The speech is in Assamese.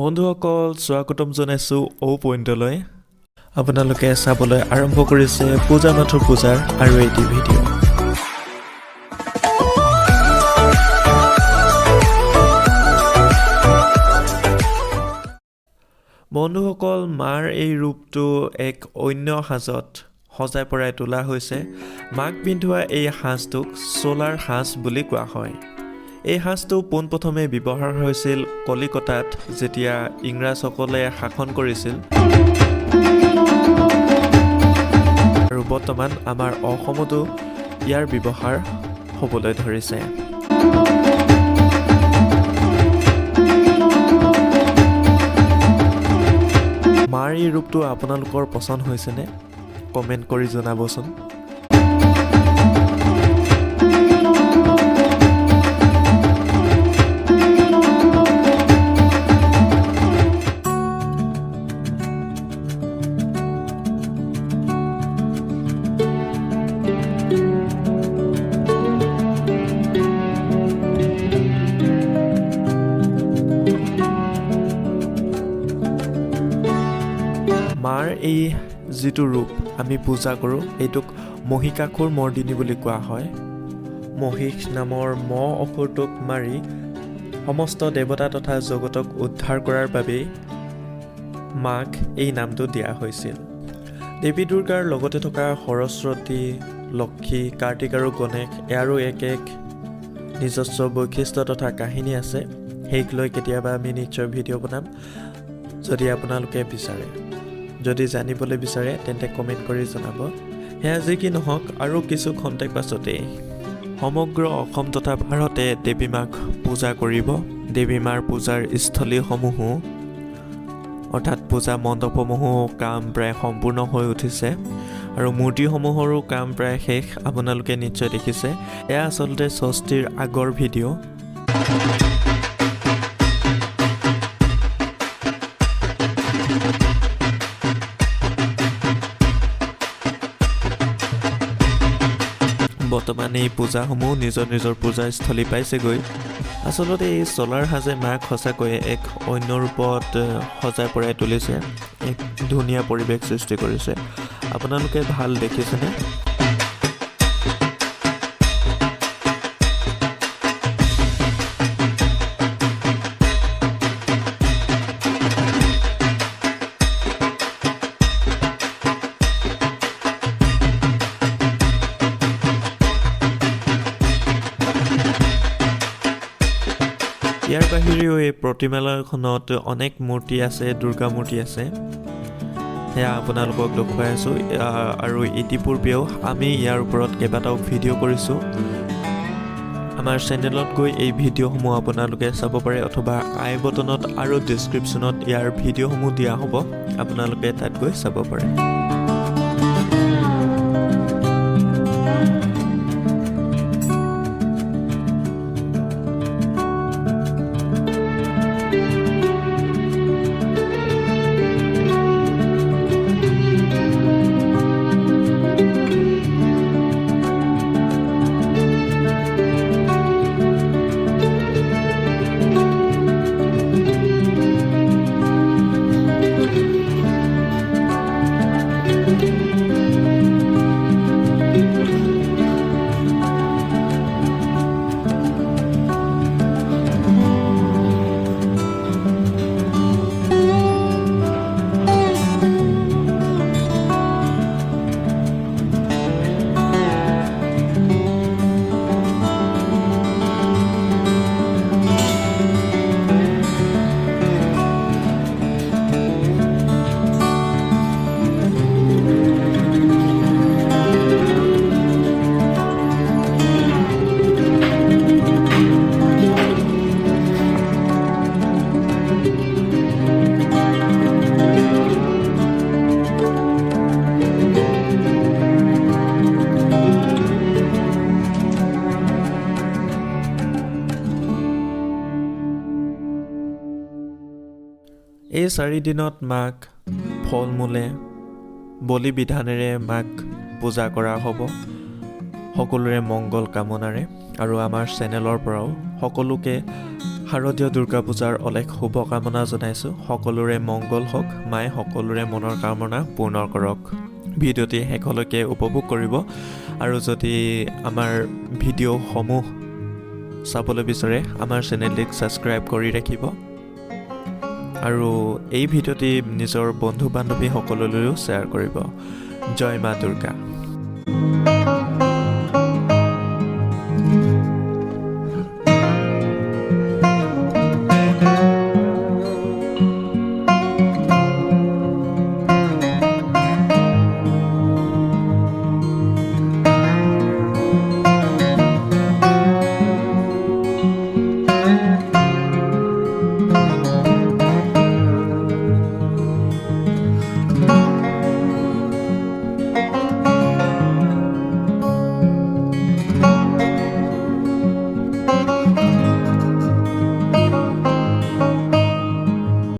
বন্ধুসকল স্বাগতম জনাইছো ও পইণ্টলৈ আপোনালোকে চাবলৈ আৰম্ভ কৰিছে পূজা মাথুৰ পূজাৰ আৰু এটি ভিডিঅ' বন্ধুসকল মাৰ এই ৰূপটো এক অন্য সাজত সজাই পৰাই তোলা হৈছে মাক পিন্ধোৱা এই সাজটোক সোলাৰ সাজ বুলি কোৱা হয় এই সাজটো পোনপ্ৰথমে ব্যৱহাৰ হৈছিল কলিকতাত যেতিয়া ইংৰাজসকলে শাসন কৰিছিল আৰু বৰ্তমান আমাৰ অসমতো ইয়াৰ ব্যৱহাৰ হ'বলৈ ধৰিছে মাৰ এই ৰূপটো আপোনালোকৰ পছন্দ হৈছেনে কমেন্ট কৰি জনাবচোন মাৰ এই যিটো ৰূপ আমি পূজা কৰোঁ এইটোক মহিষাসুৰ মৰ্দিনী বুলি কোৱা হয় মহিষ নামৰ অসুৰটোক মাৰি সমস্ত দেৱতা তথা জগতক উদ্ধাৰ কৰাৰ বাবে মাক এই নামটো দিয়া হৈছিল দেৱী দুৰ্গাৰ লগতে থকা সৰস্বতী লক্ষী কাৰ্তিক আৰু গণেশ ইয়াৰো এক নিজস্ব বৈশিষ্ট্য তথা কাহিনী আছে সেইক লৈ কেতিয়াবা আমি নিশ্চয় ভিডিঅ' বনাম যদি আপোনালোকে বিচাৰে যদি জানিবলৈ বিচাৰে তেন্তে কমেন্ট কৰি জনাব হেয়া যি কি নহওক আৰু কিছু খন্তেক পাছতে সমগ্ৰ অসম তথা ভাৰতে দেৱী মাক পূজা কৰিব দেৱী মাৰ পূজাৰ স্থলীসমূহো অৰ্থাৎ পূজা মণ্ডপসমূহো কাম প্ৰায় সম্পূৰ্ণ হৈ উঠিছে আৰু মূৰ্তিসমূহৰো কাম প্ৰায় শেষ আপোনালোকে নিশ্চয় দেখিছে এয়া আচলতে ষষ্ঠীৰ আগৰ ভিডিঅ' বৰ্তমান এই পূজাসমূহ নিজৰ পূজাস্থলী পাইছেগৈ আচলতে এই সোলাৰ সাজে মাক সঁচাকৈয়ে এক অন্য ৰূপত সজাই পৰাই তুলিছে এক ধুনীয়া পৰিৱেশ সৃষ্টি কৰিছে আপোনালোকে ভাল দেখিছেনে ইয়াৰ বাহিৰেও এই প্ৰতিমাখনত অনেক মূৰ্তি আছে দুৰ্গা মূৰ্তি আছে সেয়া আপোনালোকক দেখুৱাই আছোঁ আৰু ইতিপূৰ্বেও আমি ইয়াৰ ওপৰত কেইবাটাও ভিডিঅ' কৰিছোঁ আমাৰ চেনেলত গৈ এই ভিডিঅ'সমূহ আপোনালোকে চাব পাৰে অথবা আই বটনত আৰু ডেছক্ৰিপশ্যনত ইয়াৰ ভিডিঅ'সমূহ দিয়া হ'ব আপোনালোকে তাত গৈ চাব পাৰে এই 4 দিনত মাক ফল মূলে বলি বিধানেৰে মাক পূজা কৰা হ'ব সকলোৰে মংগল কামনাৰে আৰু আমাৰ চেনেলৰ পৰাও সকলোকে শাৰদীয় দুৰ্গা পূজাৰ অলেখ শুভকামনা জনাইছোঁ। সকলোৰে মংগল হওক, মায়ে সকলোৰে মনৰ কামনা পূৰ্ণ কৰক। ভিডিঅ'টি শেষলৈকে উপভোগ কৰিব আৰু যদি আমাৰ ভিডিঅ'সমূহ চাবলৈ বিচাৰে আমাৰ চেনেলটিক ছাবস্ক্ৰাইব কৰি ৰাখিব আৰু এই ভিডিঅ'টি নিজৰ বন্ধু বান্ধৱী সকলোলৈও শ্বেয়াৰ কৰিব। জয় মা দুৰ্গা।